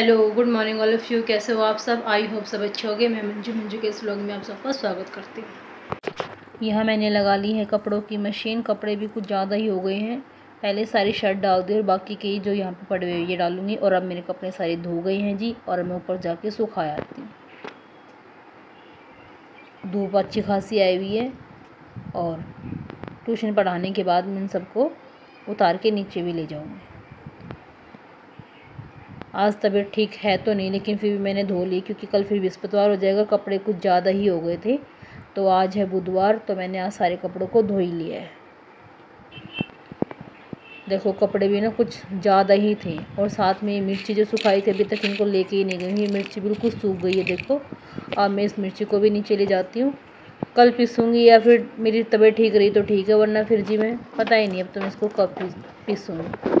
Hello good morning all of you. कैसे हो आप सब? आई होप सब अच्छे होंगे। मैं मंजू के इस व्लॉग में आप सबका स्वागत करती हूँ। यहाँ मैंने लगा ली है कपड़ों की मशीन। कपड़े भी कुछ ज़्यादा ही हो गए हैं। पहले सारी शर्ट डाल दी और बाकी के जो यहाँ पे पड़े हुए ये डालूंगी। और अब मेरे कपड़े सारे धो गए हैं जी, और मैं ऊपर जाके सुखा आती हूँ। धूप अच्छी खासी आई हुई है और ट्यूशन पढ़ाने के बाद मैं इन सबको उतार के नीचे भी ले जाऊँगी। आज तबीयत ठीक है तो नहीं, लेकिन फिर भी मैंने धो ली क्योंकि कल फिर बृहस्पतिवार हो जाएगा। कपड़े कुछ ज़्यादा ही हो गए थे, तो आज है बुधवार, तो मैंने आज सारे कपड़ों को धो ही लिया है। देखो कपड़े भी ना कुछ ज़्यादा ही थे, और साथ में मिर्ची जो सुखाई थी अभी तक इनको लेके ही नहीं गई। ये मिर्ची बिल्कुल सूख गई है देखो। अब मैं इस मिर्ची को भी नीचे ले जाती हूँ, कल पीसूँगी, या फिर मेरी तबीयत ठीक रही तो ठीक है, वरना फिर जी मैं पता ही नहीं अब तो मैं इसको कब पीसूँगी।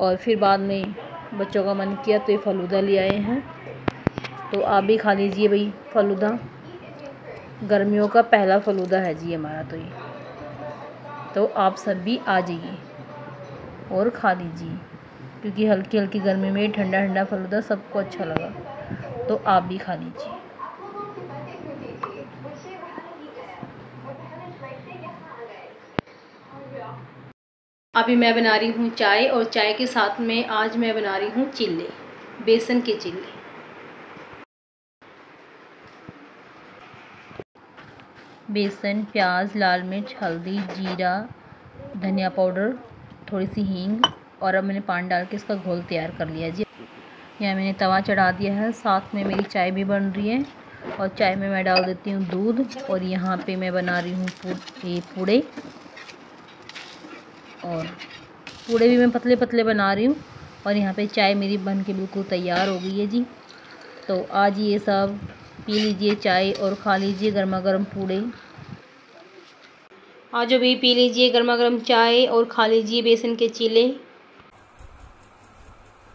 और फिर बाद में बच्चों का मन किया तो ये फ़लूदा ले आए हैं, तो आप भी खा लीजिए भाई फ़लूदा। गर्मियों का पहला फ़लूदा है जी हमारा तो ये, तो आप सब भी आ जाइए और खा लीजिए, क्योंकि हल्की हल्की गर्मी में ठंडा ठंडा फ़लूदा सबको अच्छा लगा, तो आप भी खा लीजिए। अभी मैं बना रही हूँ चाय, और चाय के साथ में आज मैं बना रही हूँ चिल्ले, बेसन के चिल्ले। बेसन, प्याज, लाल मिर्च, हल्दी, जीरा, धनिया पाउडर, थोड़ी सी हींग, और अब मैंने पानी डाल के इसका घोल तैयार कर लिया जी। यहाँ मैंने तवा चढ़ा दिया है, साथ में मेरी चाय भी बन रही है, और चाय में मैं डाल देती हूँ दूध। और यहाँ पे मैं बना रही हूँ पूड़े, और पूड़े भी मैं पतले पतले बना रही हूँ। और यहाँ पे चाय मेरी बन के बिल्कुल तैयार हो गई है जी। तो आज ये सब पी लीजिए चाय और खा लीजिए गर्मा गर्म पूड़े। आज भी पी लीजिए गर्मा गर्म चाय और खा लीजिए बेसन के चिल्ले।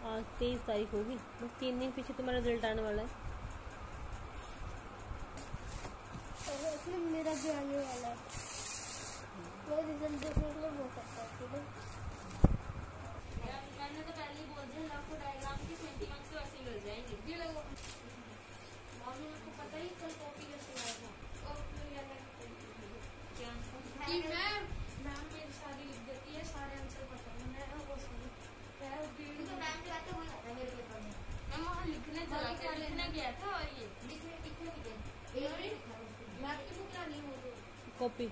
आज 23 तारीख होगी, बस 3 दिन पीछे तुम्हारा रिजल्ट आने वाला है। मेरा भी आने वाला है। मैं रिजल्ट देखने के लिए बोल सकता हूँ। मैंने तो पहले ही बोल दिया आपको डायग्राम की 20 मार्क्स तो ऐसे मिल जाएंगे। ये लोगों मॉर्निंग आपको पता ही कल कॉपी कैसे आया था। क्या कि मैम मेरी सारी लिख देती है, सारे आंसर पता है। मैं वो सुनी तो मैम के आते हो जाता है मेरे पेपर में। मैं वहाँ लिखने गया था, और ये लिखने मैं आपकी बुक लानी हो कॉपी।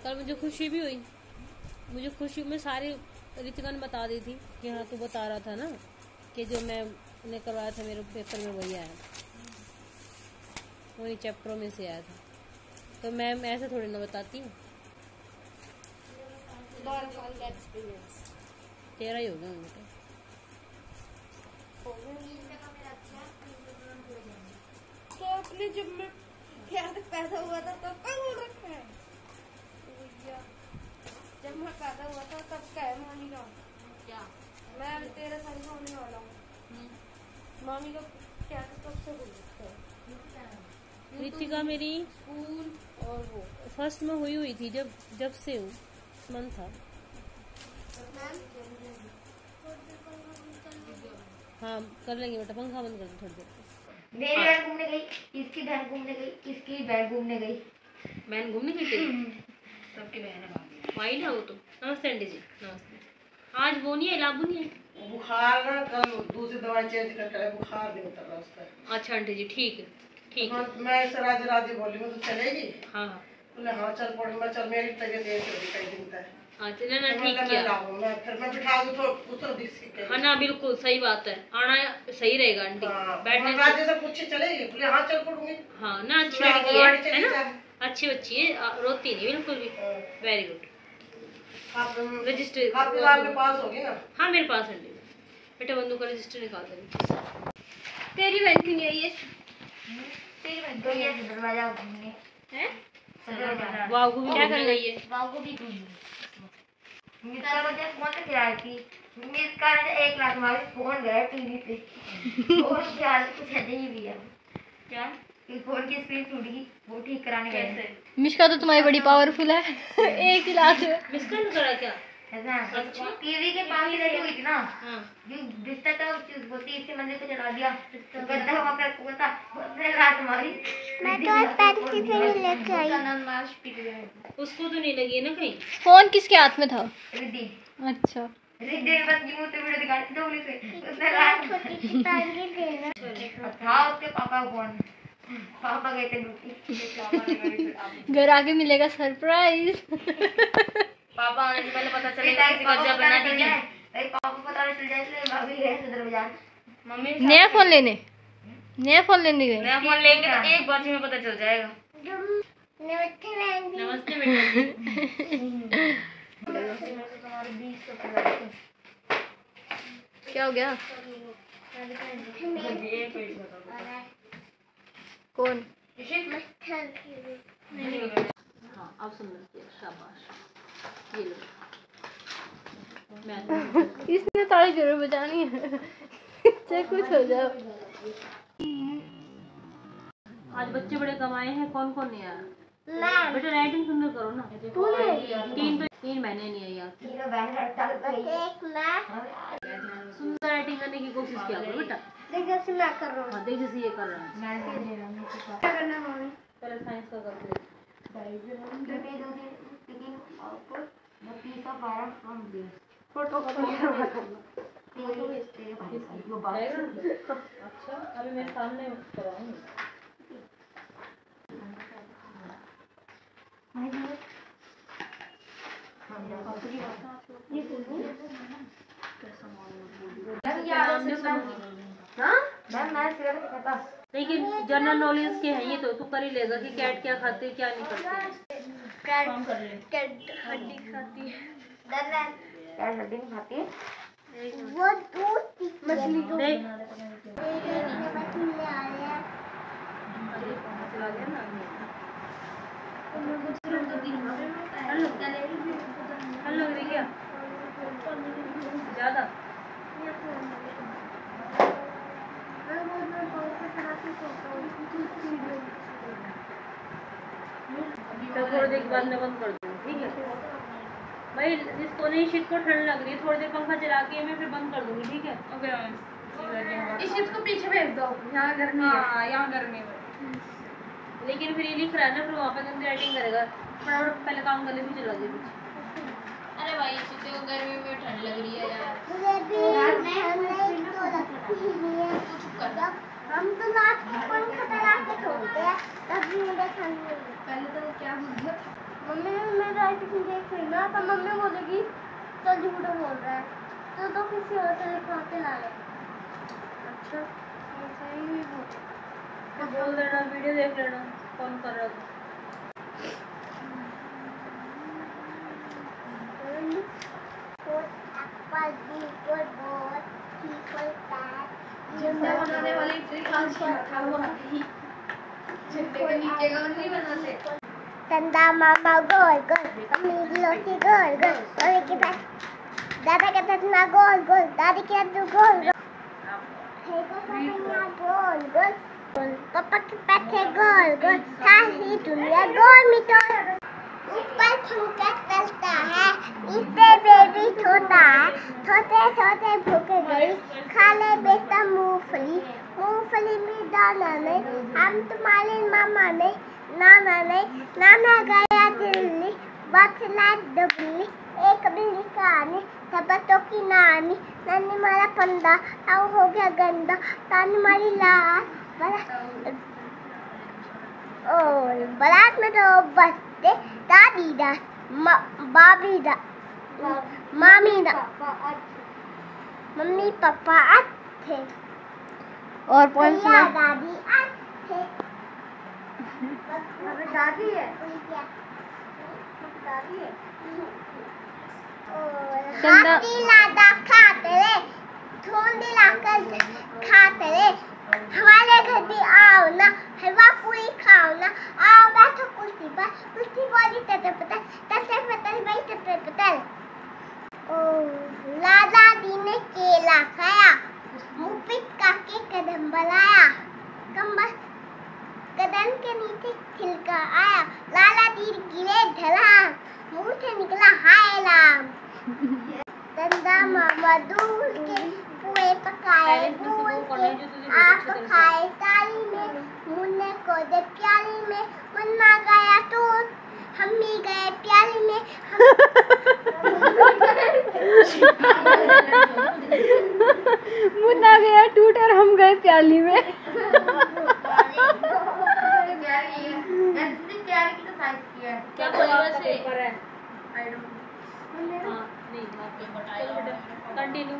कल मुझे खुशी भी हुई, मुझे खुशी में सारी रितिका ने बता दी थी कि हाँ तू बता रहा था ना कि जो मैंने करवाया था मेरे पेपर में वही आया था, वही चैप्टरों में से आया था। तो मैम ऐसे थोड़ी ना बताती हूँ। 12 साल का एक्सपीरियंस तेरा ही होगा बेटा। तो अपने जब मैं पैदा हुआ था तब का बोल रखा है। जब मैं पैदा हुआ था तब का है मामी का। क्या मैं 13 साल का होने वाला हूँ। मामी का क्या कब से बोल रखा है। रितिका मेरी स्कूल और वो फर्स्ट में हुई थी, जब से हूँ मन था। हाँ कर लेंगे बेटा, पंखा बंद कर दो थोड़ी देर। मेरी बहन घूमने गई, इसकी बहन घूमने गई, इसकी बहन घूमने गई। बहन घूमने गई थी? सबकी बहन है वाइल है वो तो। नमस्ते आंटी जी। नमस्ते। आज वो नहीं है, लाबू नहीं है। बुखार ना कल दूसरी दवाई चेंज करके बुखार नहीं उतर रहा उसका। अच्छा आंटी जी ठीक है ठीक है। मैं इसे राजी बोली मैं तो चलेगी। हाँ बोले हाँ चल पड़ी। मैं चल मेरी तबीयत ऐसे हो कई दिन तक। हाँ चले ना, तो ठीक किया। मैं फिर मैं बिठा दूँ तो उतर दिखी। हाँ ना बिल्कुल सही बात है, आना सही रहेगा आंटी। बैठने राज्य से पूछे चलेगी, बोले हाँ चल पड़ूंगी। हाँ ना अच्छी लड़की है ना, अच्छी बच्ची है, रोती नहीं बिल्कुल भी। Very good. रजिस्टर आपके पास होगी ना? हाँ मेरे पास है बेटा, बंदूक का रजिस्टर निकाल दे। तेरी बहन क्यों नहीं आई है? तेरी बहन तो ये दरवाजा घूमने हैं? बाबू भी क्या कर रही है? बाबू भी घूमने मित्र मुझे फोन से खिलाई थी। मेरे कारण 1 लाख हमारे फोन गया टीवी पे। और क्या कुछ है ही भी है क्या कि फोन की स्क्रीन टूट गई, वो ठीक कराने गए। मिश्का तो तुम्हारी बड़ी पावरफुल है। 1 लाख मिसकॉल करा क्या? अच्छा टीवी के पास ही लगी हुई थी ना। जो बिस्तर था वो तीसरे मंजिल पे चढ़ा दिया, गद्दा वहाँ पे हुआ था, उसने लात मारी। मैं तो पेंसिल से ही लेके आई। उसको तो नहीं लगी है ना कहीं। फोन किसके हाथ में था? रिद्धि अच्छा रिद्धि ने बस यूं से वीडियो दिखाई थी उंगली से, उसने लात था उसके पापा को फोन। पापा गए थे ड्यूटी। घर आके मिलेगा सरप्राइज। पापा आने से पहले पता चलेगा किसी को जब बना दी जाए। अरे पापा को पता चल जाए इसलिए भाभी गए सदर बाजार। मम्मी नया फोन लेने गए। नया फोन लेंगे तो एक बार में पता चल जाएगा। नमस्ते बेटा। क्या हो गया? कौन? हाँ अब सुंदर किया, शाबाश। ये लो इसने ताली जरूर बजानी है। चाहे कुछ हो जाओ। आज बच्चे बड़े कमाए हैं, कौन कौन नहीं आया? बेटा राइटिंग सुंदर करो ना। 3 महीने नहीं आई यार। सुंदर राइटिंग करने की कोशिश किया करो बेटा। देख जैसे मैं कर रहा हूँ। हाँ देख जैसे ये कर रहा है। क्या करना है मम्मी? पहले साइंस का करते हैं। अच्छा अभी मेरे सामने कराऊंगी। लेकिन जनरल नॉलेज के हैं ये तो तू कर ही लेगा कि कैट क्या खाते क्या नहीं करते। कैट हड्डी खाती है। कैट हड्डी नहीं खाती। वो दूध मछली को देख हेलो क्या ज्यादा तो थोड़ी देर के बाद मैं बंद कर दूँ, ठीक है भाई। जिसको नहीं शीट को ठंड लग रही है थोड़ी देर पंखा चला के मैं फिर बंद कर दूंगी, ठीक है। ओके इस चीज को पीछे भेज दो, यहाँ गर्मी है। हाँ यहाँ गर्मी है। लेकिन फिर ये लिख रहा है ना, फिर वहाँ पे गंदी राइटिंग करेगा। फटाफट पहले काम करने भी चला जाए कुछ। अरे भाई इसी को गर्मी में ठंड लग रही है यार। हम तो रात को पंखा चला के सोते हैं, तभी मुझे ठंड लगी। पहले तो वो क्या हो गया, मम्मी मैं राइटिंग देख रही ना, तो मम्मी बोलेगी तो झूठ बोल रहा है, तो किसी और से लिखवाते ला ले। अच्छा सही भी तो बोल देना, वीडियो देख लेना कौन कर रहा था। बनाने वाली ट्रिक आज था वो झंडे के नीचे का नहीं बनाते। चंदा मामा गोल गोल, मम्मी लोटी गोल गोल, मम्मी के पास दादा के पास गोल गोल, दादी के पास गोल गोल, गोल गोल, पापा के पास गोल गोल, सारी दुनिया गोल मिटोल। ऊपर पंखा चलता है, नीचे बेबी सोता है, सोते सोते भूख गई, खा ले बेटा मूंगफली, मूंगफली में दाना नहीं, हम तुम्हारे मामा नहीं, नाना नहीं, नाना गया दिल्ली, बचला डबली, एक बिल्ली कहानी, सबतों की नानी, नानी मारा पंडा, अब हो गया गंदा, तानी मारी लाल, और बारात में तो बचते दादी दा, बाबी दा, मामी दा, मम्मी पापा अच्छे, और भैया दादी अच्छे। दादी है चंदा लादा खाते रे, ठंडी लाकर खाते रे, हमारे घर भी आओ ना, हलवा पूरी खाओ ना, आओ बैठो कुर्सी पर, कुर्सी बोली तते पतल भाई तते पतल। लादा दी ने केला खाया, मुँह पिट के कदम बनाया, कदम के नीचे छिलका आया, लाला दी गिरे ढला, मुँह से निकला हाय राम, चंदा मामा दूध के पुए पकाए दूध के आप खाए थाली में मुन्ने को दे प्याली में मुन्ना गया टूट हम भी गए प्याली में मुन्ना गया टूट और हम गए प्याली में। क्या बोला वैसे? कंटिन्यू।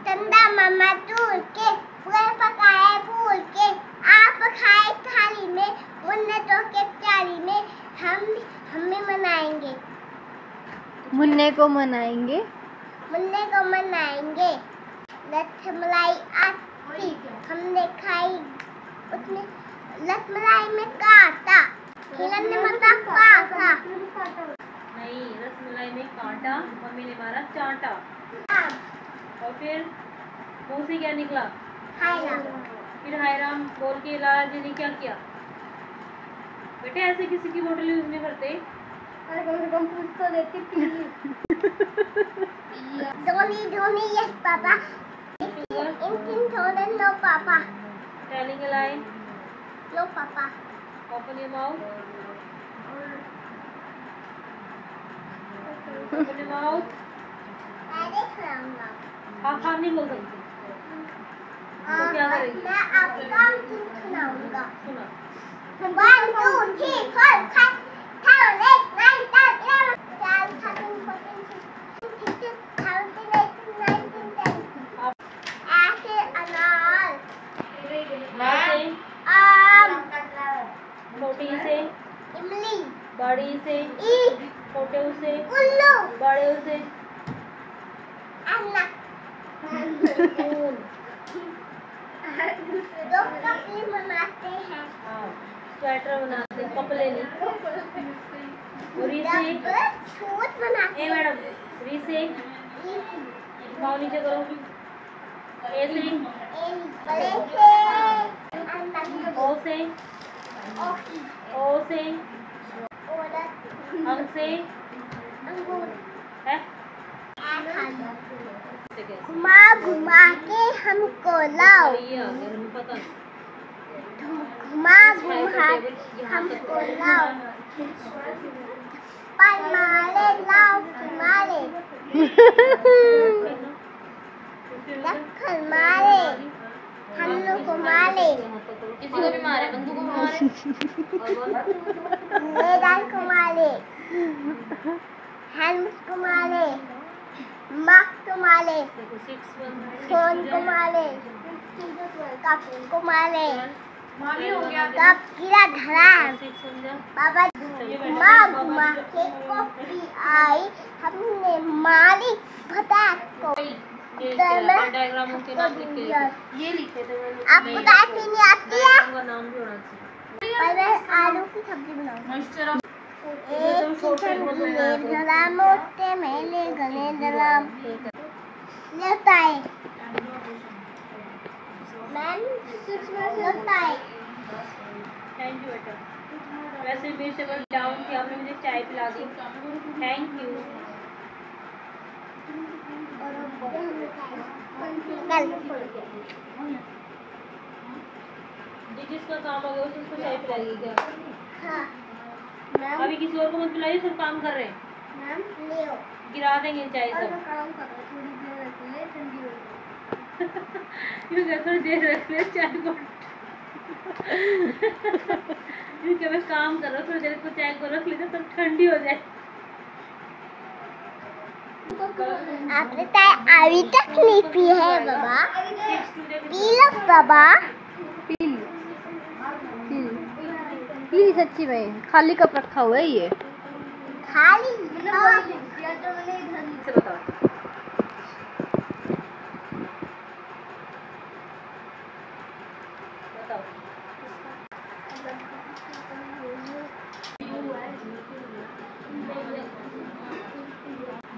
चंदा मामा दूध के पुए पकाए फूल के आप खाए थाली में मुन्ने तो के प्याली में हम भी मनाएंगे मुन्ने को मनाएंगे रसमलाई आती हमने खाई उसमें रसमलाई में काटा हिरण ने मता काटा नहीं, रसमलाई में कांटा मम्मी ने मारा चांटा। और फिर मुंह से क्या निकला? हाय राम फिर हाय राम बोल के लाला जी ने क्या किया? बेटे ऐसे किसी की बोतल यूज नहीं करते। अरे कम से कम पूछ तो देती धोनी धोनी यस पापा इनकिन थोड़े नो पापा टेलिंग अ लाइन। नो पापा open your mouth. Open your mouth. अरे खाऊंगा आप नहीं बोल सकते तो क्या करेंगे? मैं आपका खिलाऊंगा सुना 1 2 3 4 5 7 8 9 10 11 12 13 14 15 16 17 18 19 ऐसे अनार आम छोटी से इमली बड़ी से ईख छोटे से उल्लू बड़े से अन्ना फूल। दो कपड़े बनाते हैं हाँ, स्वेटर बनाते कपड़े नहीं। और इसे सूट बनाते ए मैडम री से पाँव नीचे करो। ए से बड़े से ओ से औरत अंग से अंगूर है। घुमा घुमा के हमको लाओ ये आ गया हमें पता नहीं। घुमा घुमा हमको लाओ पर मारे लाओ मारे लखन मारे हम लोग को मारे किसी को भी मारे, बंदूक को भी मारे। मैदान को मारे हेल्मेट को मारे मास्क को मारे फोन को मारे कप को मारे कप गिरा धरा बाबा घुमा घुमा के कॉफी आई हमने मारी फटाक को डायग्राम के नाम लिख के ये लिखे थे मैंने। आपको दाल पीनी आती है उनका नाम भी होना चाहिए। पहले आलू की सब्जी बनाओ मॉइस्चर एक चिकन गले जला मोटे मेले गले जला लेता है मैम 6 मिनट लगता है थैंक यू बेटा। वैसे मेरे से बस डाउन थी, आपने मुझे चाय पिला दी, थैंक यू। जिसका काम हो गया उसको चाय पिलाएगी क्या? हाँ अभी किसी और को मत पिलाइए, सब काम कर रहे हैं। मैम लियो गिरा देंगे चाय सब। काम करो थोड़ी देर रख ले ठंडी हो क्यों थोड़ी देर रख ले चाय को। क्योंकि मैं काम कर रहा हूँ, थोड़ी देर को चाय को रख लेते तब ठंडी हो जाए। आपने चाय अभी तक नहीं पी है बाबा पी लो बाबा प्लीज सच्ची में खाली कप रखा हुआ है ये। खाली से बताओ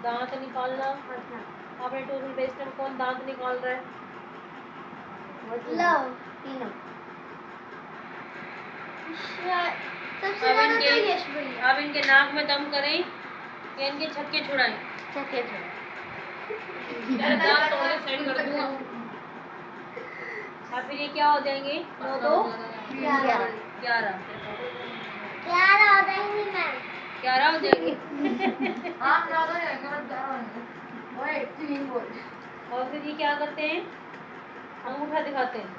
दांत निकालना। आपने टूथपेस्ट में कौन दांत निकाल रहा है? लो तीनों सबसे अब ज्यादा तो इनके यश भैया अब इनके नाक में दम करें ये इनके छक्के छुड़ाएं। चके दांत तोड़ के सेंड कर दूंगा। और फिर ये क्या हो जाएंगे? 9 2 11 11 हो जाएंगी मैम। 11 हो जाएंगे। आप ज्यादा है ओए 3 बोल। और फिर ये क्या करते हैं? अंगूठा दिखाते हैं।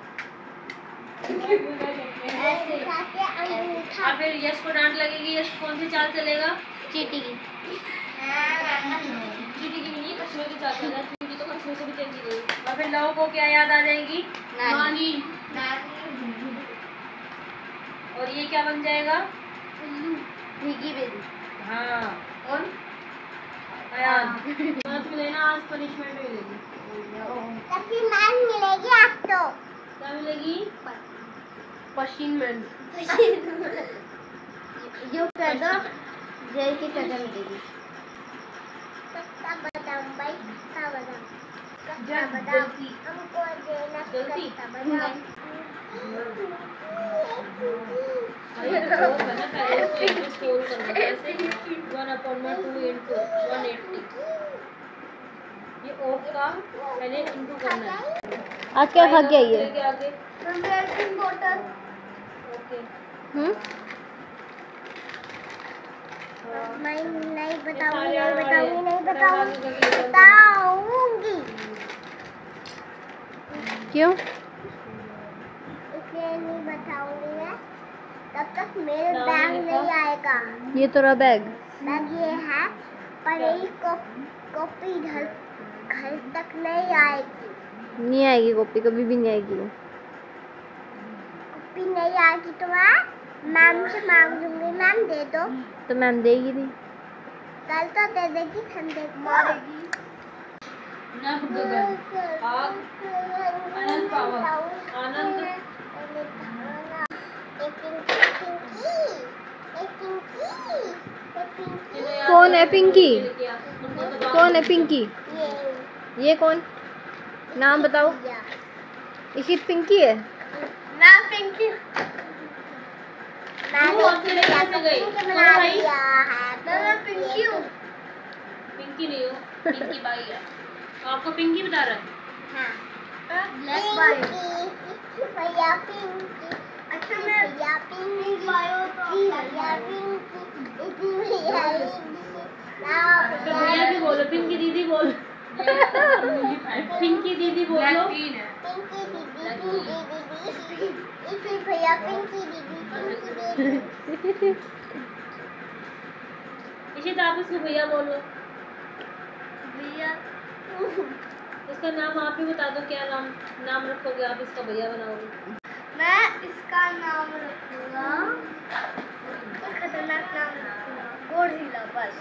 ऐसे खाते अंगूठा। और फिर यश को डांट लगेगी। यश कौन सी चाल चलेगा? चीटी की। चीटी की नहीं, कछुए की चाल चलेगा। चीटी तो कछुए से भी तेजी गई। और फिर लव को क्या याद आ जाएगी? नानी। और ये क्या बन जाएगा? भीगी बेबी। हाँ। और अयान। आज मिलेगा, आज पनिशमेंट मिलेगी। तभी मैम मिलेगी आपको। क्या मिलेगी? पशीनमेंट। यो कह दो जेल की सजा मिलेगी। कच्चा बादाम भाई, कच्चा बादाम। कच्चा जब बादाम गलती। हमको देना गलती? कच्चा बादाम। स्टोर करना कैसे? 1/2 into 180। ये ऑफ का पहले इंटू करना है। आज क्या खा के आई है? लेके आगे। बोतल। ओके। मैं नहीं बताऊंगी, सारे नहीं बताऊंगी, नहीं आगे बताऊंगी, कर लिए। बताऊंगी। क्यों? इसलिए नहीं बताऊंगी मैं, तब तक मेरे नाम बैग लिखा। नहीं आएगा। ये तेरा बैग? बैग ये है, पर यही कॉपी घर तक नहीं आएगी। नहीं आएगी कॉपी, कभी भी नहीं आएगी। कॉपी नहीं आएगी तो मैं मैम से मांग लूंगी, मैम दे दो। तो मैम देगी नहीं। कल तो दे देगी, संडे को मारेगी। नभ गगन। आग। अनंत पावर। आनंद। कौन है पिंकी? कौन है पिंकी? ये कौन? नाम बताओ। इसी पिंकी है? ना पिंकी। तू अकेले कैसे गई? बना भाई? दिया है। मैं पिंकी हूँ। पिंकी नहीं हो, पिंकी बाई है। आपको पिंकी बता रहा है? हाँ। Black bio. भैया पिंकी। अच्छा मैं भैया पिंकी। बायो तो भैया पिंकी। भैया तो भैया भी बोलो, पिंकी दीदी बोलो। पिंकी दीदी बोलो। पिंकी दीदी। इसी भैया पिंकी दीदी। इशिता आप उसको भैया बोलो। भैया। इसका नाम आप ही बता दो, क्या नाम रखोगे आप? इसका भैया बनाओगे? मैं इसका नाम रखूंगा, खतरनाक नाम रखूंगा, गोरिल्ला। बस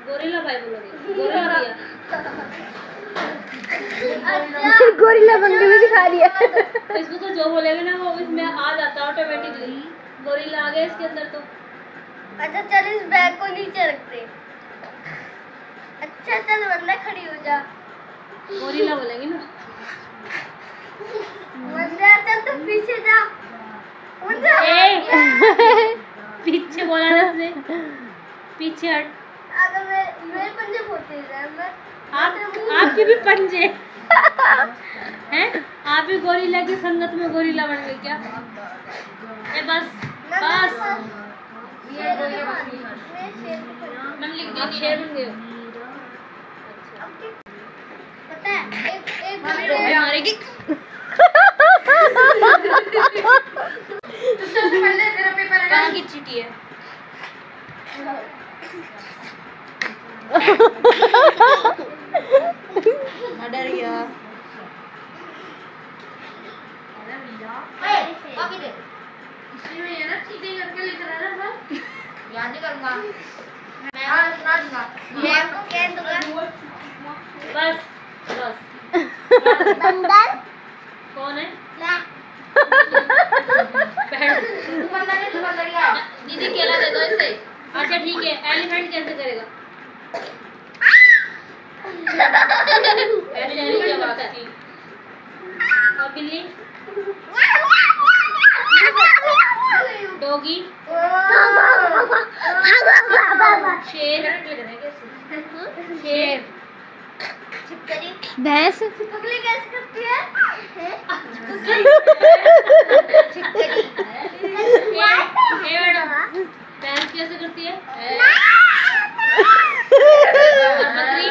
गोरिल्ला भाई बोलोगे? गोरिल्ला भैया। गोरिल्ला बन के भी दिखा दिया। तो इसको तो जो बोलेगा ना वो इसमें आ जाता है ऑटोमेटिकली। गोरिल्ला आ गया इसके अंदर तो। अच्छा चल इस बैग को नीचे रखते। अच्छा चल वरना खड़ी हो जा। गोरिल्ला बोलेंगे ना। वरना चल तुम पीछे जा। पीछे बोला ना इसने। पीछे हट। अगर मेरे पंजे बहुत तेज है, मैं आपके भी पंजे हैं? आप भी गोरिल्ला की संगत में गोरिल्ला बन गए क्या? बस बस ये मन लिख दे, शेर बन गए। पता है एक मारेगी। तो चल पहले तेरा पेपर है। कहाँ की चीटी है? डर गया। कॉपी दे। इसमें ये ना चीटिंग करके लिख रहा है ना। याद नहीं करूँगा। मैं सुना दूँगा। मैं को कह दूँगा। बस बस। बंदर। कौन है? मैं। बैठ। तू बंदर ही है। दीदी केला दे दो इसे। अच्छा ठीक है, एलिफेंट कैसे करेगा? ऐसे एलिफेंट करता है। और बिल्ली? डॉगी? शेर, शेर, भैंस, छिपकली कैसे करती है? मैडम भैंस कैसे करती है? बकरी।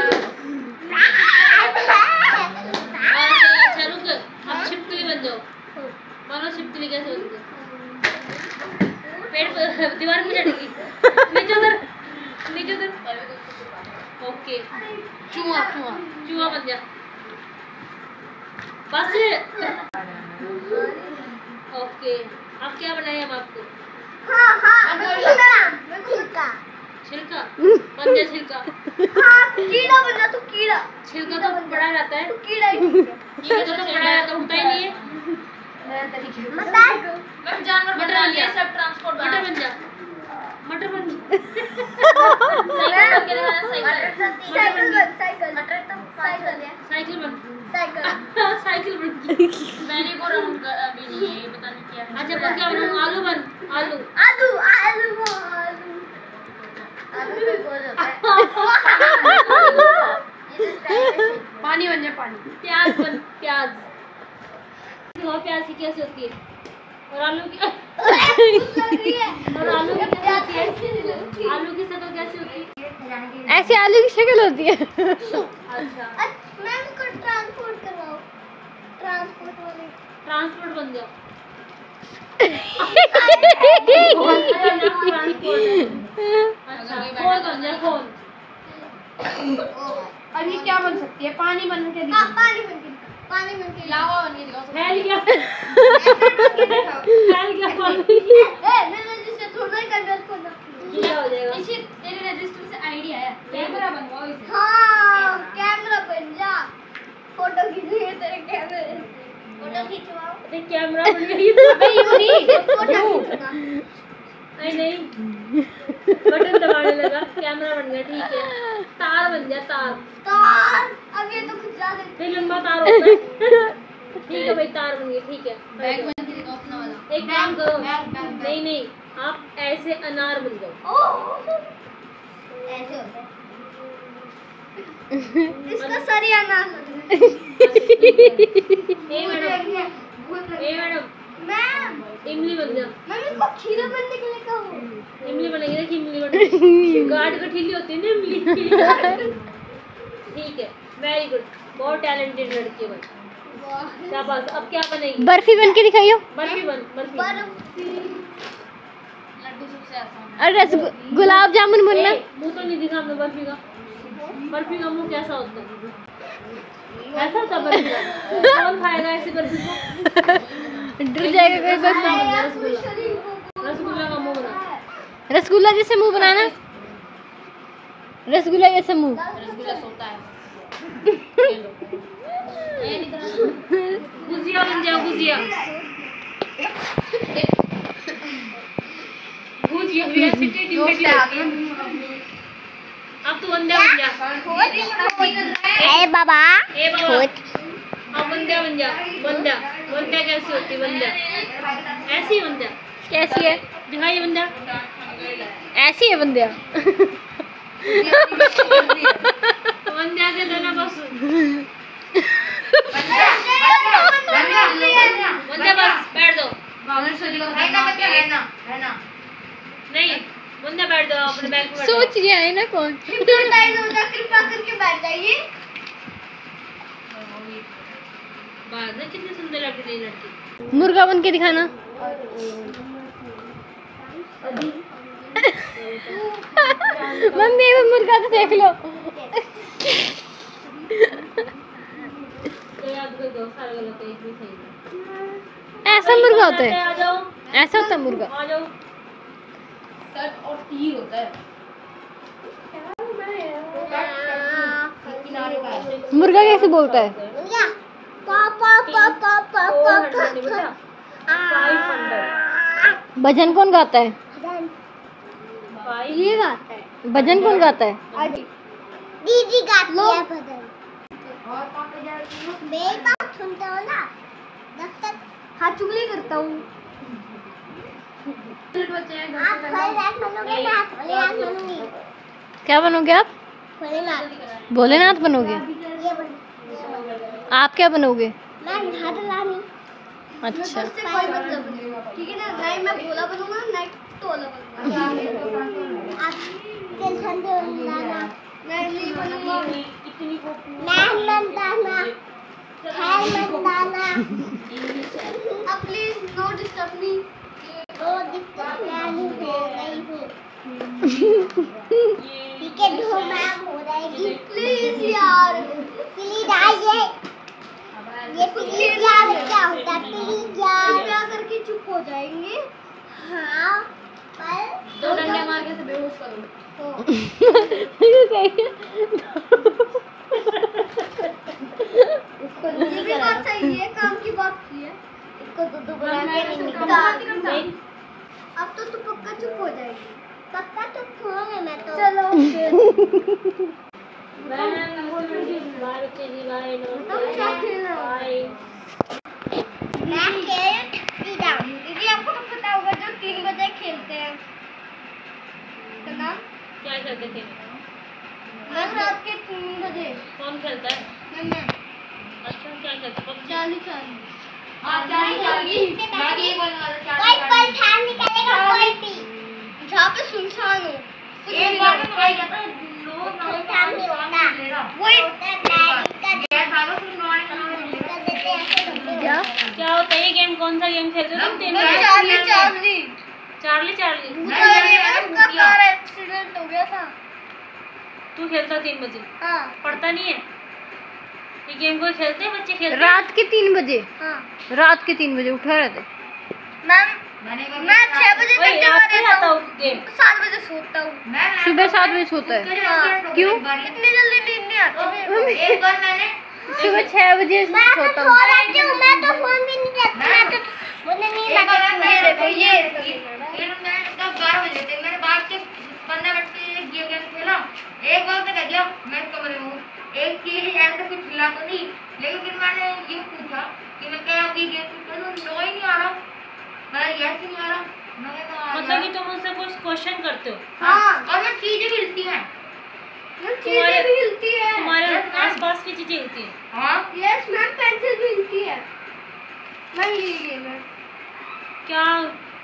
अच्छा रुक, अब छिपकली बन जाओ। मानो छिपकली कैसे बनती है? पेड़ पर दीवार में चढ़ेगी। नीचे उधर, नीचे उधर। ओके, चूहा, चूहा, चूहा बन जा। बस। ओके, अब क्या बनाए हम आपको? छिलका बन जा, छिलका। कीड़ा बन जा तू, कीड़ा। छिलका तो बड़ा रहता है, तू कीड़ा ही ठीक है। ये तो बड़ा रहता है, उठता ही नहीं है। मैं जानवर मटर बना बन लिया, जा, सब ट्रांसपोर्ट मटर बन जा, मटर बन जा। साइकिल बन, साइकिल। मटर तो साइकिल है। साइकिल बन, साइकिल। साइकिल बन। मैंने को राउंड अभी नहीं है, ये पता नहीं क्या है। अच्छा पर क्या बनाऊं? आलू बन, आलू। आलू, आलू, आलू। आलू कोई बोल होता है। पानी बन जा, पानी। प्याज बन, प्याज। और प्याज की कैसे होती है? और आलू की और आलू की कैसे होती है? आलू की शक्ल कैसे होती है? ऐसे आलू की शक्ल होती है। अच्छा, मैं उसको ट्रांसपोर्ट करवाऊं, ट्रांसपोर्ट वाले। ट्रांसपोर्ट बन जाओ। अच्छा, फोन बन जाए, फोन। अब ये क्या बन सकती है? पानी बन के हाँ, पानी बन के, पानी बन के। लावा बन के दिखाओ। फैल गया, फैल गया पानी। मैंने जिसे थोड़ा ही कर को ना। क्या हो जाएगा? इसी तेरे रजिस्टर से आइडिया है, कैमरा बनवाओ इसे। हाँ, कैमरा बन जा। फोटो खींचेंगे तेरे कैमरे से। फोटो खिंचवाओ। देख कैमरा बन गया। अबे यूरी फोटो खींचूंगा। नहीं, बटन दबाने लगा, कैमरा बन गया। ठीक है, तार बन जा, तार। तार, अब ये तो खिंचा दे। फिर लंबा तार होता है। ठीक है भाई, तार बन गई। ठीक है, बैग बन के दिखाओ अपना वाला। एक काम करो। बैग। नहीं नहीं, आप ऐसे अनार बन जाओ। ओह, ऐसे होता है। इसका सरिया नाम ए मैडम, ए मैडम, मैं इमली बन जा। इसको खीरा बनने के लिए कहूँ। इमली बनेगी, देख इमली बनेगी। गार्ड गठीली होती है ना इमली। ठीक है, वेरी गुड, बहुत टैलेंटेड लड़की है भाई। शाबाश। अब क्या बनेगी? बर्फी बन के दिखाइयो। बर्फी बन, बर्फी। लड्डू सबसे आसान और गुलाब जामुन बनना। मुंह तो नहीं दिखा हमने बर्फी का। बर्फी का मुंह कैसा होता है? ऐसा होता बर्फी का? कौन खाएगा ऐसी बर्फी को? डर जाएगा कोई बस। रसगुल्ला बन जा, रसगुल्ला। रसगुल्ला का मुंह बना। रसगुल्ला जैसे मुंह बनाना। रसगुल्ला जैसे मुंह। रसगुल्ला सोता है। गुजिया बन जाओ, गुजिया। गुजिया भी ऐसे टेढ़ी मेढ़ी होती है। अब तू बंदा बन जा। ए बाबा। ए बाबा, अब बंदा बन जा। बंदा, बंदा कैसी होती है? बंदा ऐसी बंदा कैसी है? दिखाइए बंदा। ऐसी है बंदिया। बंदा के देना बस। बंदा बस बैठ जाओ। नहीं, बंदा बैठ जाओ, अपने बैग में बैठ जाओ। सोच रहा है ना कौन। कृपा करके बैठ जाइए। बात ना कितनी सुंदर लग रही लड़की। मुर्गा बन के दिखाना। मम्मी वो मुर्गा तो देख लो। तो याद कर दो, सारे गलत है, एक भी सही है। ऐसा मुर्गा होता है? आ जाओ, ऐसा होता है मुर्गा? आ जाओ। कट और तीर होता है। किनारे का है। मुर्गा कैसे बोलता है? बेटा 500। भजन कौन गाता है? ये गाता है। भजन कौन गाता है? दीदी गाती है भजन। और कहाँ पे जाती हो? मेरी बात सुनते हो ना? जब तक हाँ चुगली करता हूँ। आप भोलेनाथ बनोगे ना भोलेनाथ बनूंगी क्या बनोगे आप? भोलेनाथ भोलेनाथ बनोगे? ये बन आप क्या बनोगे? मैं राधा रानी अच्छा, कोई मतलब नहीं, ठीक है ना। नहीं मैं भोला बनूंगा, नहीं टोला बनूंगा। आप टेंशन दो लाना मैं नहीं बनूंगा। मैं मंदाना है मंदाना अब प्लीज नो डिस्टर्ब मी। वो दिक्कत नहीं हो गई हूँ ठीक है दो मैम हो जाएगी प्लीज यार, प्लीज आइए ये प्लीज यार क्या होता है प्लीज यार क्या करके चुप हो जाएंगे। हाँ पर दो डंडे मार के से बेहोश करो। ये भी बात सही है, काम की बात की है। इसको दूध बना के निकाल अब तो तू पक्का चुप हो जाएगी। पक्का तो खोगे मैं तो चलो क्या खेलना है? मैं खेल सीधा दीदी आपको तो पता होगा जो 3 बजे खेलते हैं तो ना क्या करते थे? मैं रात के 3 बजे कौन खेलता है? मैं अच्छा, क्या करते? चाली कोई परेशान निकलेगा कोई भी जहाँ पे सुनसान हो एक बार में क्या कहता है परेशान नहीं होता वही क्या होता है ये गेम? कौन सा गेम खेलते हो तुम? 3 बजे? चार्ली चार्ली चार्ली चार्ली उसका कार एक्सीडेंट हो गया था। तू खेलता 3 बजे? हाँ पढ़ता नहीं है? ये गेम को खेलते हैं बच्चे? खेलते रात के 3 बजे? हाँ रात के 3 बजे उठा रहते? मैम मैं 6 बजे तक जगा आता रहता हूँ, हूँ गेम? 7 बजे सोता हूँ। सुबह 7 बजे सोता है? क्यों? इतनी जल्दी नींद नहीं आती। एक बार मैंने सुबह 6 बजे मैं तो सोता सो हूँ। रही हूँ मैं तो फोन भी नहीं देखती मैं तो मुझे नहीं एक बार लगता मैं देखो ये ये मैंने तब 12 बजे थे, मैंने बाद के 15 मिनट के ये गेम खेला। एक बार तक गया मैं कमरे में हूँ, एक चीज ऐसे कुछ हिला तो नहीं, लेकिन फिर मैंने ये पूछा कि मैं क्या अभी गेम खेलूं, नो ही नहीं आ रहा, मतलब यस ही नहीं आ रहा, नो ही नहीं आ रहा। मतलब कि तुम उससे कुछ क्वेश्चन करते हो? हाँ, और मैं चीजें मिलती हैं। चीजें भी हिलती है। तुम्हारे आसपास की चीजें होती हैं? हाँ यस मैम पेंसिल भी हिलती है। मैं ये गेम है। क्या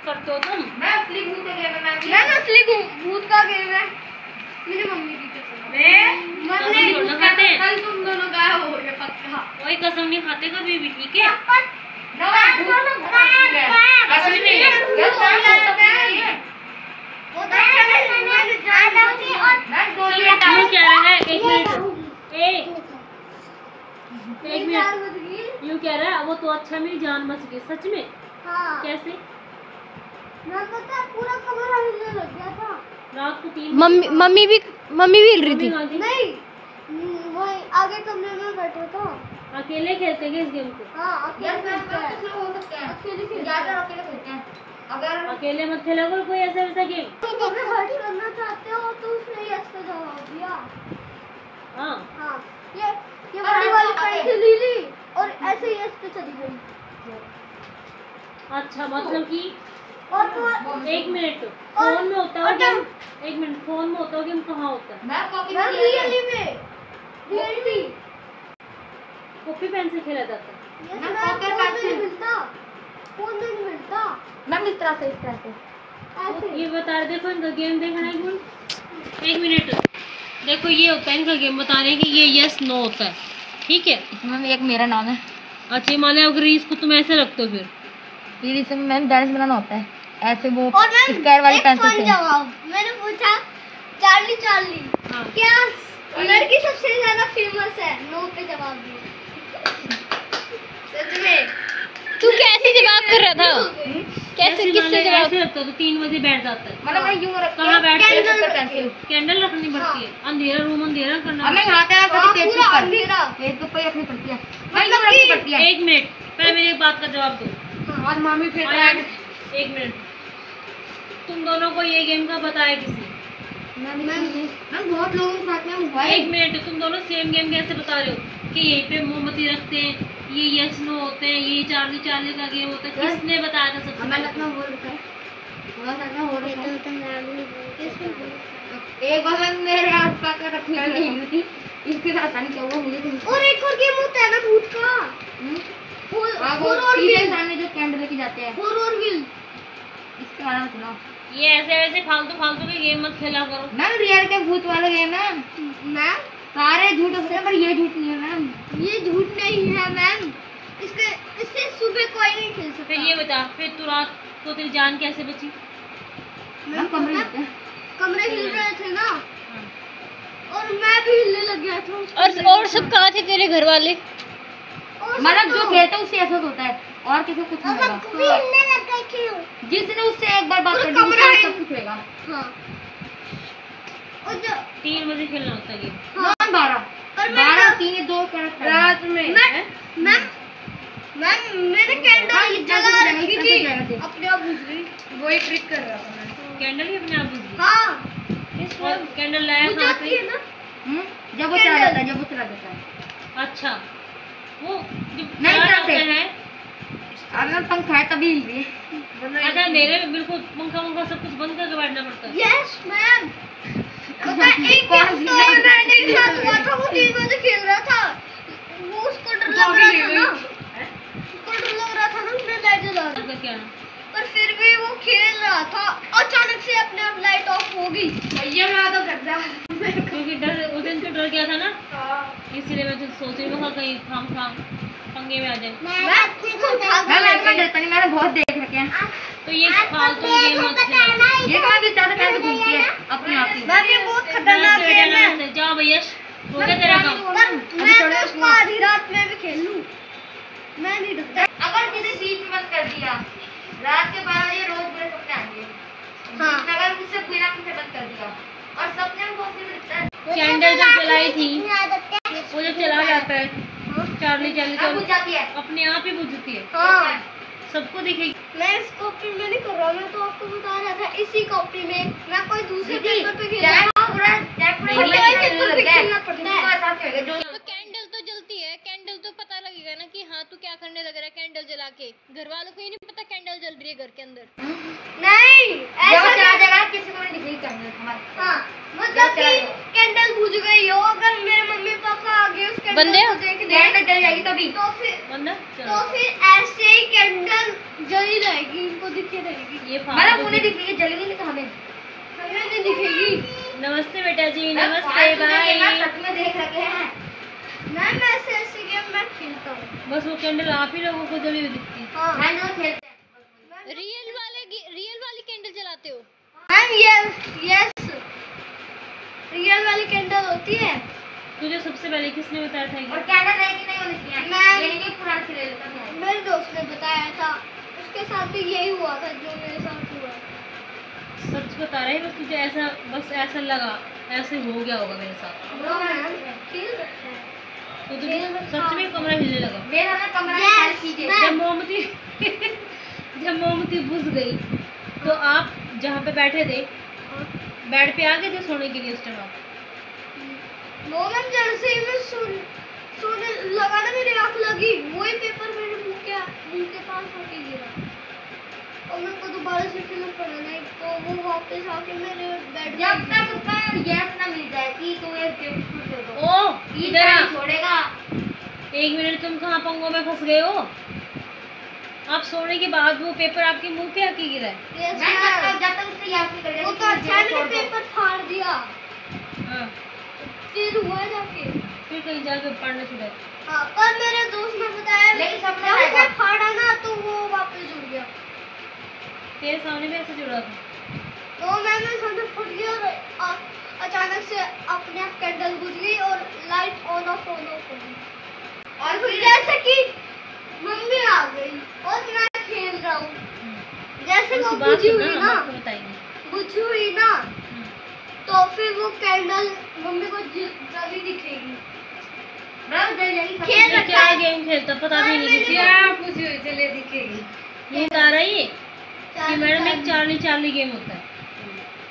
करते हो तुम? मैं असली भूत का गेम है मैं असली भूत का गेम है। मेरी मम्मी की कसम। कसम थोड़ा खाते हैं? कल तुम दोनों गायब हो गए पक्का। कोई कसम नहीं खाते कभी भी, ठीक है? असली में ये तो है। वो तो मैंने जान दूंगी और मैं दो यूँ कह रहा है, एक मिनट, एक चार मिनट, बज गई। यूँ कह रहा है वो तो अच्छा मेरी जान बच गई। सच में? हाँ कैसे? मैं पता है पूरा कमरा हिलने लग गया था। रात को 3 मम्मी भी हिल रही थी। नहीं वही आगे कमरे में बैठा था। अकेले खेलते हैं इस गेम को? हाँ यस अकेले मैम खेलता है। कुछ लोग हो सकते हैं, अकेले खेलता ज्यादा है। अकेले खेलते हैं। अगर अकेले मत खेला करो कोई ऐसा वैसा गेम। अगर हर्ट करना चाहते हो तो उसने यस का जवाब दिया। हाँ, हाँ ये बड़ी वाली पेंसिल ही ली और ऐसे ही यस पे चली गई। अच्छा, मतलब कि और तो 1 मिनट, फोन में होता है गेम? 1 मिनट, फोन में होता है गेम? कहाँ होता है? मैं कॉपी मैं में किया रियली में रियली कॉपी पेन से खेला जाता है? यस मैं मैं pocket फोन में pencil। नहीं मिलता। फोन में नहीं मिलता मैम इस तरह से ऐसे। ये बता रहे, देखो इनका गेम देखना है। 1 मिनट, देखो ये होता है इनका गेम, बता रहे हैं कि ये यस नो होता है, ठीक है? इसमें एक मेरा नाम है, अच्छा, मान लो अगर इसको तुम ऐसे रखते हो फिर फिर इसमें मैम बैलेंस बनाना होता है, ऐसे वो और मैं स्क्वायर वाली एक पेंसिल फन से। जवाब मैंने पूछा चार्ली चार्ली हाँ। क्या लड़की सबसे ज्यादा फेमस है? नो पे जवाब दिया। सच में तू कैसे जवाब कर रहा था? कैसे ऐसे मान किससे लो जवाब? ऐसे रखता तो 3 बजे बैठ जाता है। मतलब मैं यूं रख कहाँ बैठ के? पेंसिल, कैंडल रखनी पड़ती है, अंधेरा रूम अंधेरा करना अब मैं पड़ता यहाँ पे हाँ, रखती पूरा अंधेरा। फेसबुक पे रखनी पड़ती है, मतलब मतलब रखनी कि- पड़ती है। है। 1 मिनट, पहले मेरी एक बात का जवाब दो। और मामी फिर आया, 1 मिनट, तुम दोनों को ये गेम का बताया किसी? मैम बहुत लोगों के साथ में हुआ है। 1 मिनट, तुम दोनों सेम गेम कैसे बता रहे हो कि यहीं पे मोमबत्ती रखते हैं, ये यस नो होते हैं, ये चार्ली चार्ली का गेम होता है? किसने बताया था सबसे मैंने पहले? अपना बोल रखा है। हो सकता हो रहा है। एक बार मैं मेरे आस पास का रखने के लिए हिली थी, इसके साथ नहीं क्या हुआ मुझे तो। और एक और गेम होता है ना भूत का, और भी सामने जो कैंडल लेके जाते हैं, हॉरर व्हील। इसके बारे में सुनाओ। ये ऐसे वैसे फालतू फालतू के गेम मत खेला करो। मैम रियल के भूत वाले गेम है मैम, सारे झूठ होते हैं पर ये झूठ नहीं है मैम। ये झूठ नहीं है मैम, इससे सुबह कोई नहीं खेल सकता। फिर ये बता, फिर तू रात को तेरी जान कैसे बची? मैम कमरे में थे। कमरे हिल रहे थे ना, और मैं भी हिलने लग गया था। और सब कहाँ थे तेरे घर वाले? मतलब जो खेलता है उससे ऐसा होता है और किसी कुछ नहीं होगा। भी हिलने लग गई थी। जिसने उससे एक बार बात कर दी कमरा उससे सब कुछ होगा। हाँ, और जो 3 बजे खेलना होता है गेम। हाँ 12 3 2 रात में मैम मैंने कैंडल जला रखी थी, थी। अपने आप बुझ गई। वही ट्रिक कर रहा था मैं। कैंडल ही अपने आप बुझ गई। हाँ, और कैंडल लाया बुझ कहाँ जाती से? है ना। जब वो चला जाता है, जब वो चला जाता है। अच्छा, वो जब नहीं चला चलते। जाता है। अब मैं पंखा है तभी हिल रही है। अच्छा, मेरे बिल्कुल पंखा वंखा सब कुछ बंद करके बैठना पड़ता है। Yes ma'am. पता है, एक दिन तो मैंने एक साथ हुआ था, वो 3 बजे खेल रहा था, वो उसको डर लग रहा था ना, मैं लाइट जला रहा था, क्या पर फिर भी वो खेल रहा था, अचानक से अपने आप लाइट ऑफ हो गई। भैया मैं तो कर रहा, क्योंकि डर उस दिन तो डर गया था ना, इसलिए मैं तो सोच रही हूँ कहीं खाम पंगे में आ जाए। मैं उसको भागा मैं डरता नहीं, मैंने बहुत देख रखे हैं। तो ये फालतू गेम मत खेलो। ये कहाँ भी ज्यादा टाइम घूमती है अपने आप ही। मैं भी बहुत खतरनाक गेम है, जाओ भैया, हो गया तेरा काम। पर मैं तो उसको आधी रात में भी खेल लूं, मैं नहीं डरता। अगर किसी बीच में बंद कर दिया, रात के 12 बजे रोज बुरे सपने आएंगे। हाँ। अगर मुझसे बिना मुझसे बंद कर दिया और सपने में बहुत दिखता है। कैंडल जब जलाई थी, वो जब चला जाता है चार्ली अब बुझ जाती है। अपने आप ही बुझती है, हाँ, सबको दिखेगी। मैं इस कॉपी में नहीं कर रहा, मैं तो आपको बता रहा था इसी कॉपी में, मैं कोई दूसरे पेपर पे खेल रहा हूँ। खेलना पड़ता है। तो कैंडल तो जलती है, कैंडल तो पता लगेगा ना कि हाँ तू क्या करने लग रहा है कैंडल जला के। घर वालों को ही नहीं पता कैंडल जल रही है घर के अंदर। नहीं, ऐसा चला जाएगा किसी को नहीं दिखेगी कैंडल हमारे। हाँ, मतलब कि कैंडल बुझ गई हो, अगर मेरे मम्मी पापा आगे उस कैंडल बंदे को देख कैंडल लें जल जाएगी तभी। वरना तो चलो, फिर ऐसे ही कैंडल जली रहेगी, इनको दिखे रहेगी, ये मतलब फालतू उन्हें दिखेगी, जलेगी नहीं तो हमें। हमें नहीं दिखेगी। नमस्ते बेटा जी, मैं नमस्ते, फालतू के गेम बाय। सच में देख रखे हैं। मैम ऐसे ऐसे गेम मैं खेलता हूँ। बस वो कैंडल आप ही लोगों को जली हुई दिखती है। हाँ मैं जो खेलते हैं रियल वाली कैंडल जलाते हो? मैम, यस रियल वाली कैंडल होती है। तुझे सबसे पहले किसने बताया था और ये? कैंडल रहेगी नहीं होनी चाहिए। मैं- ये नहीं कि पुराने सिरे लेता है। मेरे दोस्त ने बताया था, उसके साथ भी यही हुआ था जो मेरे साथ हुआ। सच बता रहे हैं, बस ऐसा लगा, ऐसे हो गया होगा मेरे साथ। नो मैम, खेल सकते हैं। तो तुझे सच में कमरा हिलने लगा। मेरा ना कमरा Yes, खाली कीजिए। मैं- जब मोमबत्ती बुझ गई तो आप जहाँ पे बैठे थे बेड पे आ गए थे सोने के लिए उस टाइम आप? नो मैम, जैसे ही मैं सोने लगा ना, मेरी आँख लगी, वही पेपर मेरे मुंह के पास आके गिरा, और मेरे को दोबारा से खेलना पड़ा। नहीं तो वो वापस आके मेरे बेड जब तक उसका यस ना मिल जाए कि तू एक गिफ्ट दे दो, ओ इधर आ, छोड़ेगा। 1 मिनट, तुम कहाँ पंगों में फंस गए हो? आप सोने के बाद वो पेपर आपके मुंह पे आके गिरा है। Yes, मैं ma'am। जब तक उससे यस नहीं कर वो तो अच्छा है, मैंने पेपर फाड़ दिया, हाँ, फिर हुआ जाके। फिर कहीं जाके पढ़ना छुड़ा। हाँ, पर मेरे दोस्त ने बताया, लेकिन सपना जब आएगा। उसने फाड़ा ना तो वो वापस जुड़ गया। तेरे सामने भी ऐसे जुड़ा था? तो मैंने समझ फट गया, और अचानक से अपने आप कैंडल बुझ गई और लाइट ऑन ऑफ हो गई। और फिर जैसे कि मम्मी आ गई और मैं खेल रहा हूँ, जैसे वो उसकी बात बुझी सुनना, हुई हम ना, आपको बताएंगे। बुझी हुई ना, तो फिर वो कैंडल मम्मी को जली दिखेगी। जल जाएगी। खेल ये रखा क्या है। गेम खेलता पता भी नहीं किसी को। क्या कुछ चले दिखेगी। ये बता रहा है ये कि मैडम एक चार्ली गेम होता है,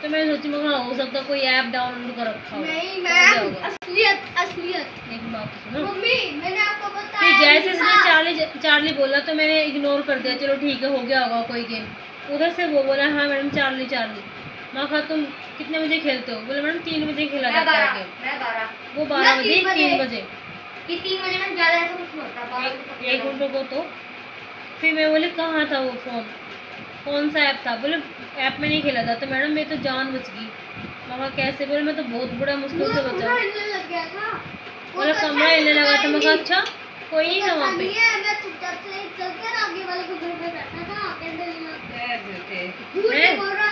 तो मैं सोची मगर हो सकता है कोई ऐप डाउनलोड कर रखा हो। नहीं हो गया मैम, होगा। असलियत। एक बात तो सुनो, मम्मी मैंने आपको बताया फिर जैसे नहीं था। उसने चार्ली बोला तो मैंने इग्नोर कर दिया, चलो ठीक है हो गया होगा कोई गेम। उधर से वो बोला हाँ मैडम चार्ली चार्ली। मैं कहा तुम कितने बजे खेलते हो? बोले मैडम 3 बजे खेला जाता है गेम। मैं 12 वो 12 बजे 3 बजे कि 3 बजे में ज़्यादा ऐसा कुछ नहीं होता। 12 बजे एक घंटे को। तो फिर मैं बोले कहाँ था वो फ़ोन, कौन सा ऐप था? बोले ऐप में नहीं खेला था। तो मैडम मेरी तो जान बच गई। मैं कहा कैसे? बोले मैं तो बहुत बड़ा मुश्किल से बचा। लग गया था। बोले कमरा हिलने लगा था। मैं कहा अच्छा कोई नहीं था वहाँ पे। मैं चुपचाप से चलकर आगे वाले को घर पे बैठा था, कैंडल मैं बोल रहा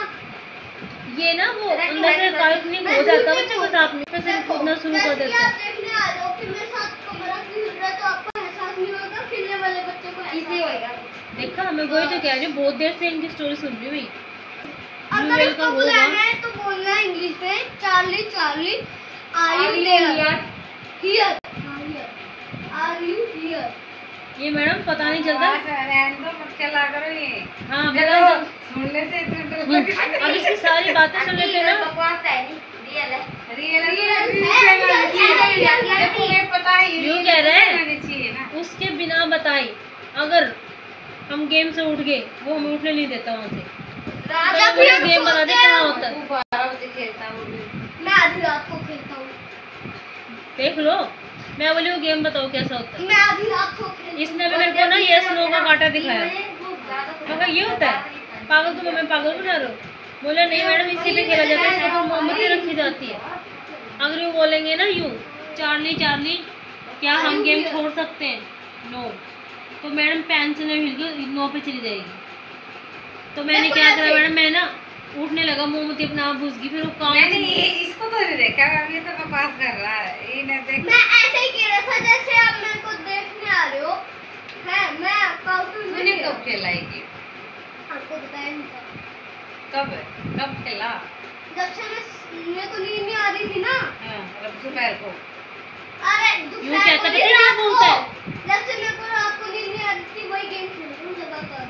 ये ना वो अंदर से काल्पनिक हो जाता है बच्चों के साथ में, फिर से कूदना शुरू कर देता है। देखने आ रहे हो कि मेरे साथ कमरा क्यों हिल रहा है, तो आपको एहसास नहीं होगा, खेलने वाले बच्चे को इसी होएगा। देखा मैं वही तो कह रही हूँ, बहुत देर से इनकी स्टोरी सुन रही हुई। अगर इसको बुलाना है तो बोलना है इंग्लिश में, Charlie Charlie are you there, here are you here. ये मैडम पता नहीं चलता। हाँ सुनने से अब इसकी सारी बातें सुन लेते हैं ना। बकवास है नहीं, रियल है। पता है यूँ कह रहे हैं उसके बिना बताए अगर हम गेम से उठ गए, वो हमें उठने नहीं देता वहाँ से। राजा तो गेम बता दे कहाँ होता है। 12 बजे खेलता हूँ। मैं आधी रात को खेलता हूँ, देख लो, मैं बोली वो गेम बताओ कैसा होता है। मैं आधी रात को खेलता हूँ। इसने भी मेरे को ना ये स्नो का कांटा दिखाया। मैं कहा ये होता है? पागल तुम हमें पागल बना रहे हो। बोले नहीं मैडम इसी पे खेला जाता है, इसके ऊपर मोमबत्ती रखी जाती है। अगर यूँ बोलेंगे ना यूँ चार्ली चार्ली क्या हम गेम छोड़ सकते हैं? नो। तो मैडम पेंसिल हिल के 9 पे चली जाएगी। तो मैंने क्या करा मैडम, मैं ना उठने लगा, मोमबत्ती अपने आप बुझ गई। फिर वो काम मैंने इसको तो नहीं देखा, ये तो बकवास कर रहा है। ये ना देख, मैं ऐसे ही कह रहा था जैसे आप मेरे को देखने आ रहे हो। है मैं कार्टून में मैंने कब खेला ये गेम? आपको बताया नहीं था। कब खेला? जब से मेरे को नींद नहीं आ रही थी ना। हाँ, दोपहर को। अरे यूँ कहता पता है क्या बोलता है? जब से मेरे को रात को नींद नहीं आ रही थी, वही गेम खेल रहा हूँ लगातार।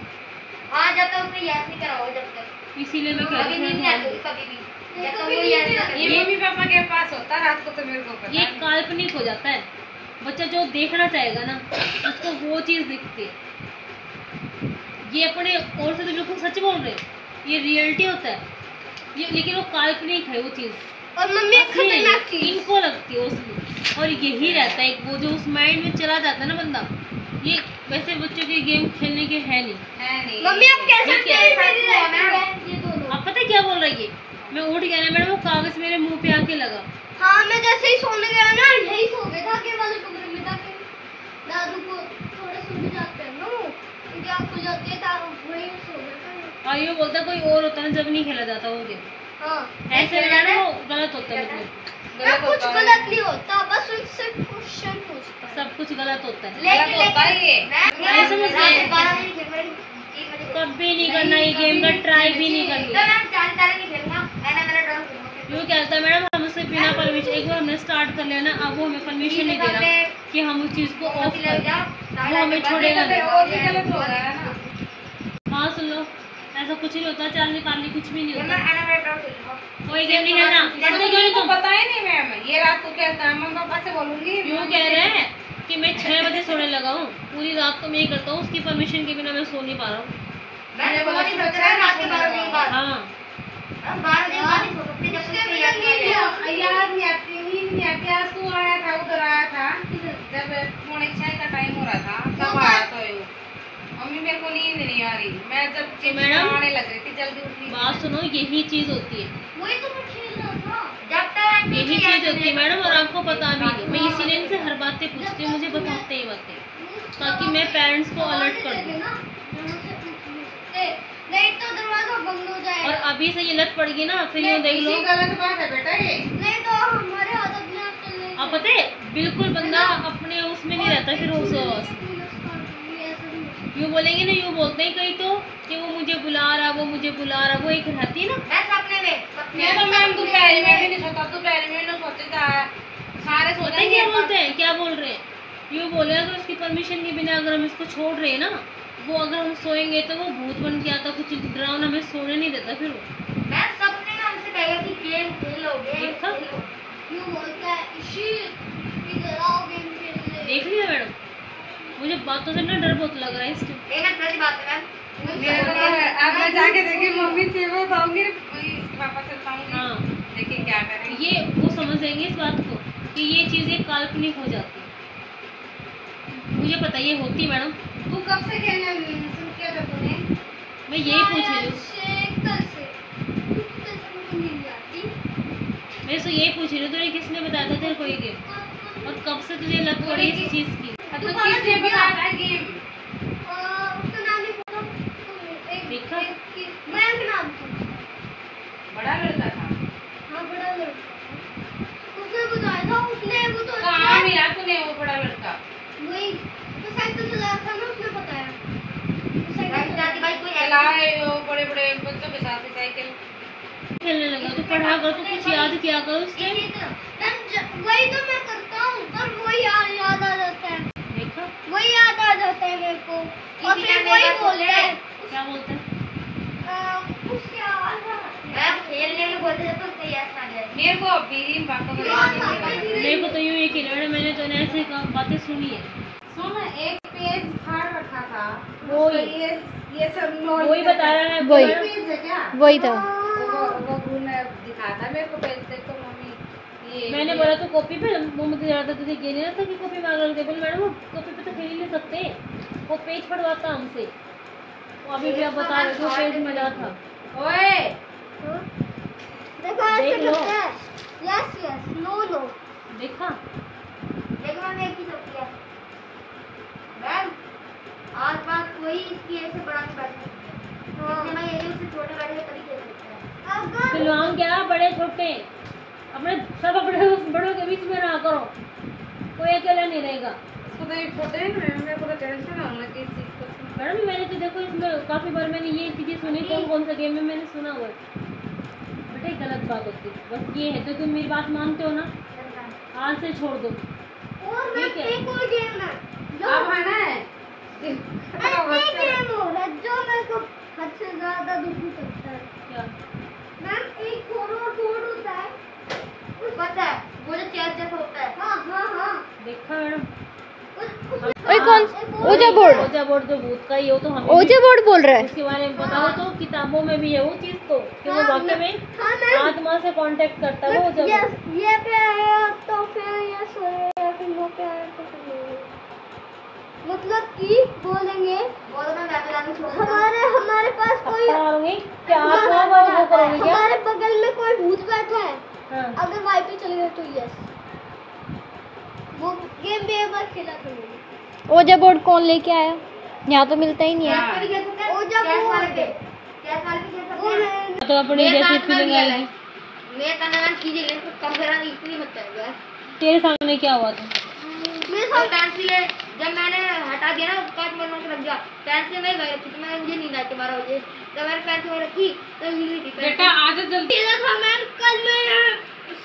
हाँ, जब तक उसने याद नहीं करा होगा, जब तक इसीलिए मैं कह कभी नींद नहीं आती रही हूँ कभी भी। जब तक कभी वो नींद याद नहीं नहीं आती। करेगा। ये मम्मी पापा के पास होता रात को, तो मेरे को पता ये नहीं। काल्पनिक हो जाता है। बच्चा जो देखना चाहेगा ना उसको वो चीज़ दिखती है। ये अपने और से तो बिल्कुल सच बोल रहे हैं, ये रियलिटी होता है ये, लेकिन वो काल्पनिक है वो चीज़। और मम्मी एक असली है खतरनाक ये, चीज, इनको लगती है उसमें। और यही रहता है वो जो उस माइंड में चला जाता है ना बंदा। ये वैसे बच्चों के गेम खेलने के है नहीं। है नहीं। मम्मी आप कह सकते हैं मेरी है रहती है ये दोनों। आप पता है क्या बोल रही है? मैं उठ गया ना मैडम, वो कागज मेरे मुंह पे आके लगा। हाँ मैं जैसे ही सोने गया ना, यही सो गया था आगे वाले कमरे में जाके। दादू को थोड़े सुन जाते हैं ना, उनकी आँख खुल जाती है, वही सो गया था। आइयो बोलता कोई और होता ना जब नहीं खेला जाता वो गेम। हाँ ऐसे में ना वो गलत होता है मतलब। ना कुछ गलत नहीं होता, बस उनसे क्वेश्चन पूछता है। सब कुछ गलत होता है। लेकिन होता है ये। मैं समझ गई। 12 बजे खेल रही हूँ, 1 बजे कभी नहीं करना ये गेम का, ट्राई भी नहीं तो करनी। मैं 4 नहीं खेलूंगा, मैंने मेरा ड्राइंग करूंगा। यूँ कहता है मैडम हमसे बिना परमिशन, एक बार हमने स्टार्ट कर लिया ना, अब वो हमें परमिशन नहीं दे रहा कि हम उस चीज़ को ऑफ ले कर। जाओ, वो हमें छोड़ेगा नहीं। और भी गलत हो रहा है ना। हाँ सुन लो, ऐसा कुछ नहीं होता, चार्ली पार्ली कुछ भी नहीं मैं होता। मेरा ड्राइंग करूंगा। कोई गेम नहीं खेलना। पढ़ते क्यों नहीं तो तुम? पता ही नहीं मैम, ये रात को खेलता है। मम्मी पापा से बोलूंगी। यूँ कह रहे हैं कि मैं 6 बजे सोने लगा हूँ, पूरी रात तो मैं ही करता हूँ, उसकी परमिशन के बिना मैं सो नहीं पा रहा हूँ। मैंने बोला नहीं सोचा है रात के 12 बजे के बाद। हाँ 12 बजे के बाद नहीं सो सकते, जब तक उसको याद नहीं आ जाए। याद नहीं आती, नींद नहीं आती। आज तू आया था, उधर आया था, जब 5:45 का टाइम हो रहा था तब आया तो ये। मम्मी मेरे को नींद नहीं आ रही, मैं जब मैडम, आने लग रही थी जल्दी उठ रही बात सुनो, यही चीज़ होती है, वही तो मैं खेल रहा था। जब तक यही चीज़ होती है मैडम। और आपको पता भी नहीं, मैं इसीलिए इनसे हर बातें पूछती हूँ, मुझे बताते हैं बातें, ताकि मैं पेरेंट्स को अलर्ट कर दूँ। नहीं तो दरवाजा बंद हो और जाएगा। अभी से ये लत पड़ गई ना, फिर यूँ देख लो। इसी गलत बात है बेटा ये। नहीं तो हमारे हाथ अपने आप चल रहे आप पता है बिल्कुल बंदा अपने उसमें नहीं रहता फिर उस यूँ बोलेंगे ना, यूँ बोलते हैं कहीं तो कि वो मुझे बुला रहा, वो मुझे बुला रहा, वो एक रहती है ना। मैं सपने में मैं तो मैम दोपहर में भी नहीं सोता, दोपहर में नहीं सोचता है। सारे पता सोते है क्या बोलते हैं, क्या बोल रहे हैं? यूँ बोले अगर उसकी परमिशन के बिना अगर हम इसको छोड़ रहे हैं ना, वो अगर हम सोएंगे तो वो भूत बन के आता, कुछ डरावना, हमें सोने नहीं देता फिर वो। मैं सपने में हमसे कहेगा कि गेम खेलोगे, देखा? खेलो। यूं बोलता है इशी इधर आओ गेम खेलने। देख लिया मैडम, मुझे बातों से ना डर बहुत लग रहा है इसके। ये मैं सच बात है मेरे को तो अब मैं जाके देखी मम्मी से बताऊंगी, इसके पापा से बताऊंगी। हाँ देखिए क्या करें। ये वो समझ जाएंगे इस बात को कि ये चीज़ें काल्पनिक हो जाती है। मुझे पता ये होती मैडम। तू कब से खेलने शुरू किया था तूने? मैं यही पूछ रही हूँ, कल से मुझको नींद आती। मैं तो यही पूछ रही हूँ तुझे किसने बताया था तेरे को ये गेम, और कब से तुझे लग पड़ी इस चीज़ की? तो किसने बताया था गेम? उसका नाम नहीं पता। देखा? मैम का नाम था। बड़ा लड़का था। हाँ बड़ा लड़का। उसने बताया था, उसने वो तो कहाँ मिला तूने वो बड़ा लड़का? वही तो साइकिल चला था ना, उसने बताया। भाई कोई चलाए वो बड़े बड़े बच्चों के साथ साइकिल। खेलने लगा तो पढ़ा कर, तो कुछ याद किया कर उस टाइम। वही तो मैं करता हूँ, पर वही याद आ जाता है। देखा वही याद आ जाता है मेरे को, और फिर वही बोलता है। क्या बोलता है? कुछ याद आ मैं खेलने में बोलते थे तो उसको याद आ गया। मेरे को अभी पापा को याद नहीं। मेरे को तो यूँ एक ही लड़ा, मैंने तो ऐसे बातें सुनी है। सुन, एक पेज फाड़ रखा था। वही। ये सब नोट वही बता रहा है। वही। पेज है क्या? वही था। वो गुरु ने दिखाया था मेरे को पेज, देखो मम्मी ये। मैंने बोला तो कॉपी पे, वो मुझे ज़्यादा तुझे ये नहीं था कि कॉपी मांग रहे थे। बोले मैडम वो कॉपी पे तो खेल ही नहीं सकते, वो पेज पढ़वाता हमसे। वो अभी भी आप बता रहे थे वो पेज मिला था। ओए देखो ऐसे देख लो। करता है। Yes yes, no no. देखा? देखो मैम एक ही सब किया मैम, आज बात कोई इसकी ऐसे बड़ा नहीं बैठ सकता। हाँ मैं ये उससे छोटे बैठे तभी खेल सकता है। अगर खिलवाऊँ क्या बड़े छोटे, अपने सब अपने बड़ों के बीच में रहा करो, कोई अकेला नहीं रहेगा। इसको तो ये छोटे हैं ना, मेरे को तो टेंशन होना कि इस चीज को। मैडम मैंने तो देखो इसमें काफ़ी बार मैंने ये चीज़ें सुनी, कौन कौन सा गेम में मैंने सुना हुआ है। बेटे गलत बात होती है, बस ये है तो तुम मेरी बात मानते हो ना, आज से छोड़ दो। और मैं ठीक है। एक और गेम ना अब है ना एक गेम हो रहा है जो मेरे को हद से ज्यादा दुखी करता है। क्या? मैम एक फोड़ होता है, पता है वो जो चेयर जैसा होता है। हाँ हाँ हाँ। देखा मैडम? ओए कौन? ओजा बोर्ड। ओजा बोर्ड जो भूत का ही हो तो हमें ओजा बोर्ड बोल रहा है। उसके बारे में बताओ तो। किताबों में भी है वो चीज़ तो, कि वो वाकई में हाँ मैम। आत्मा से कांटेक्ट करता है वो ओजा बोर्ड। ये पे आया तो फिर ये सोएगा, फिर वो पे आया तो फिर ये। मतलब कि बोलेंगे बोलो मैं बैठे छोड़ हमारे पास कोई करोगे क्या? आत्मा वो करोगे क्या? हमारे बगल में कोई भूत बैठा है, हाँ। अगर वाईफाई चले गए तो यस, वो गेम भी एक बार खेला करूँगी। ओजा बोर्ड कौन लेके आया? यहाँ तो मिलता ही नहीं है। ओ जब गैस वो वाले पे खेल सकते हैं। तो अपनी जैसी फीलिंग आएगी। मैं तनाव कीजिए लेकिन कम करा इतनी मत करो यार। तेरे सामने क्या हुआ था? मेरे साथ पेंसिल है, जब मैंने हटा दिया ना उसका मन में लग गया पेंसिल में गई थी, तो मैं मुझे नींद आई थी 12 बजे। जब मैंने पेंसिल रखी तो हिल रही थी बेटा आज जल्दी। खेला था मैम, कल मैं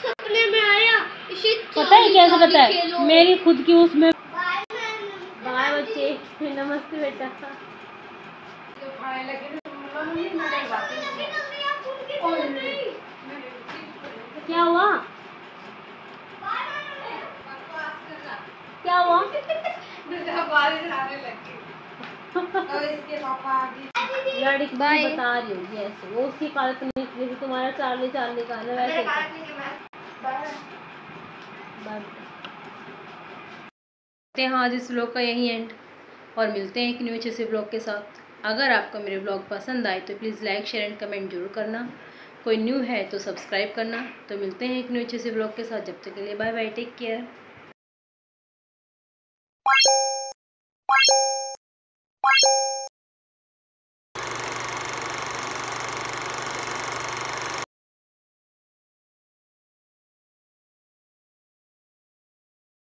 सपने में आया इसी पता है कैसे पता है? खेलो। मेरी खुद की उसमें। Bye ma'am. बाय बच्चे, नमस्ते बेटा। जो खाने लगे तो मम्मी मेरी बातें क्या हुआ? क्या हुआ? बारिश आने लगी तो इसके पापा लड़की Bye. बता रही होगी ऐसे, वो उसकी काल्पनिक, जैसे तुम्हारा चार्ली चार्ली का है ना मेरे वैसे। कारण नहीं कि मैं करते हैं आज इस व्लॉग का यही एंड, और मिलते हैं एक न्यू अच्छे से व्लॉग के साथ। अगर आपको मेरे व्लॉग पसंद आए तो please like share and comment जरूर करना। कोई न्यू है तो सब्सक्राइब करना। तो मिलते हैं एक न्यू अच्छे से व्लॉग के साथ, जब तक के लिए बाय बाय, टेक केयर।